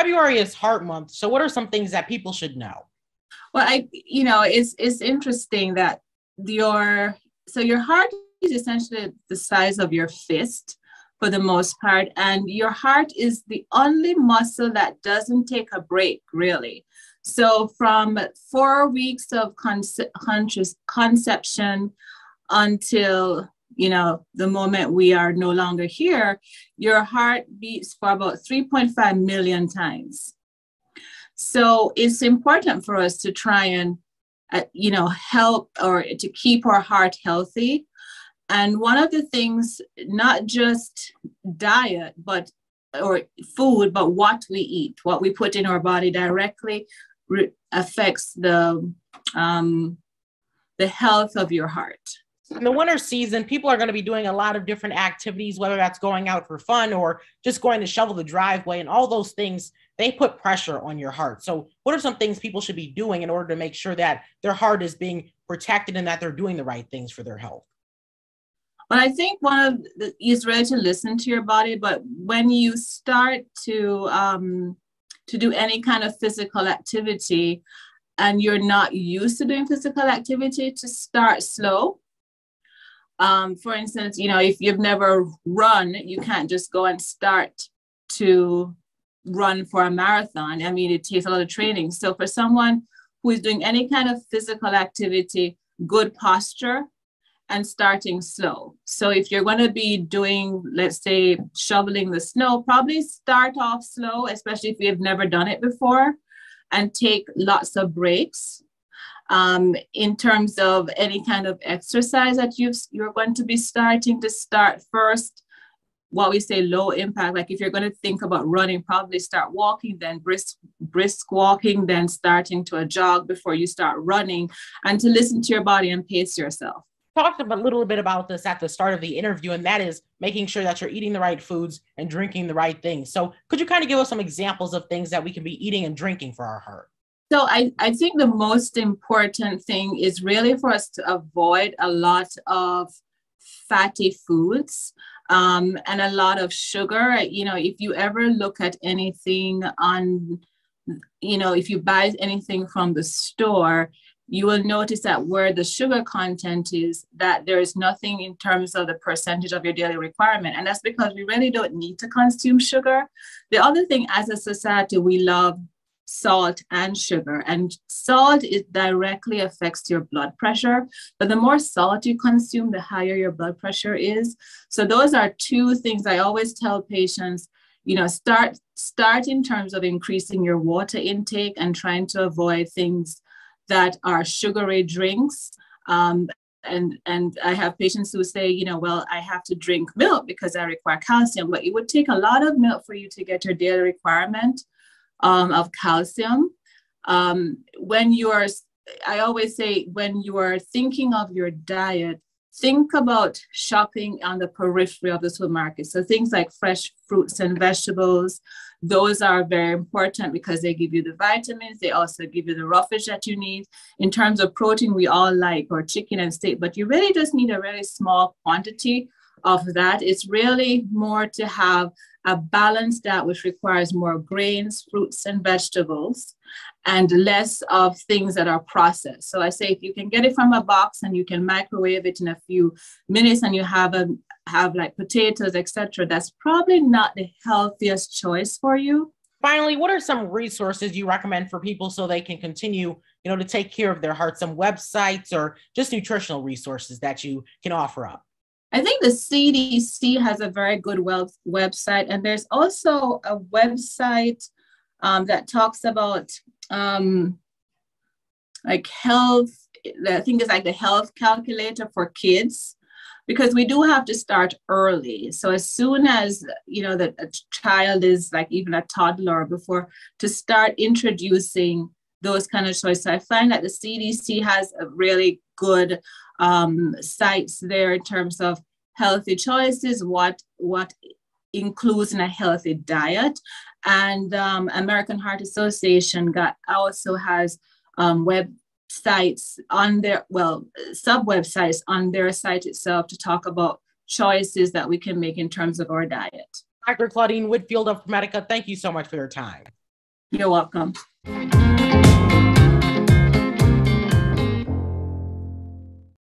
February is Heart Month. So what are some things that people should know? Well, it's interesting that your heart is essentially the size of your fist for the most part, and your heart is the only muscle that doesn't take a break, really. So from 4 weeks of conception until the moment we are no longer here, your heart beats for about 3.5 million times. So it's important for us to try and, help or to keep our heart healthy. And one of the things, not just diet, or food, but what we eat, what we put in our body directly affects the health of your heart. In the winter season, people are going to be doing a lot of different activities, whether that's going out for fun or just going to shovel the driveway, and all those things, they put pressure on your heart. So what are some things people should be doing in order to make sure that their heart is being protected and that they're doing the right things for their health? Well, I think is really to listen to your body, but when you start to do any kind of physical activity and you're not used to doing physical activity, to start slow. For instance, if you've never run, you can't just go and start to run for a marathon. I mean, it takes a lot of training. So for someone who is doing any kind of physical activity, good posture and starting slow. So if you're going to be doing, let's say, shoveling the snow, probably start off slow, especially if you've never done it before, and take lots of breaks. In terms of any kind of exercise that you're going to be starting, to start first, what we say low impact. Like if you're going to think about running, probably start walking, then brisk walking, then starting to a jog before you start running, and to listen to your body and pace yourself. Talked a little bit about this at the start of the interview, and that is making sure that you're eating the right foods and drinking the right things. So could you kind of give us some examples of things that we can be eating and drinking for our heart? So I think the most important thing is really for us to avoid a lot of fatty foods and a lot of sugar. If you ever look at anything if you buy anything from the store, you will notice that where the sugar content is, that there is nothing in terms of the percentage of your daily requirement. And that's because we really don't need to consume sugar. The other thing, as a society, we love salt and sugar, and salt, it directly affects your blood pressure, but the more salt you consume, the higher your blood pressure is. So those are two things I always tell patients. Start in terms of increasing your water intake and trying to avoid things that are sugary drinks. And I have patients who say, well, I have to drink milk because I require calcium, but it would take a lot of milk for you to get your daily requirement of calcium. I always say, when you are thinking of your diet, think about shopping on the periphery of the supermarket. So things like fresh fruits and vegetables, those are very important because they give you the vitamins. They also give you the roughage that you need. In terms of protein, we all like our chicken and steak, but you really just need a really small quantity of that. It's really more to have a balanced diet, which requires more grains, fruits, and vegetables, and less of things that are processed. So I say, if you can get it from a box and you can microwave it in a few minutes, and you have like potatoes, etc., that's probably not the healthiest choice for you. Finally, what are some resources you recommend for people so they can continue, to take care of their heart? Some websites or just nutritional resources that you can offer up? I think the CDC has a very good website, and there's also a website that talks about like health. I think it's like the health calculator for kids, because we do have to start early. So as soon as the child is like even a toddler, before to start introducing those kind of choices. I find that the CDC has a really good sites there in terms of healthy choices, what includes in a healthy diet. And American Heart Association also has websites on their, sub-websites on their site itself to talk about choices that we can make in terms of our diet. Dr. Claudeen Whitfield of ProMedica, thank you so much for your time. You're welcome.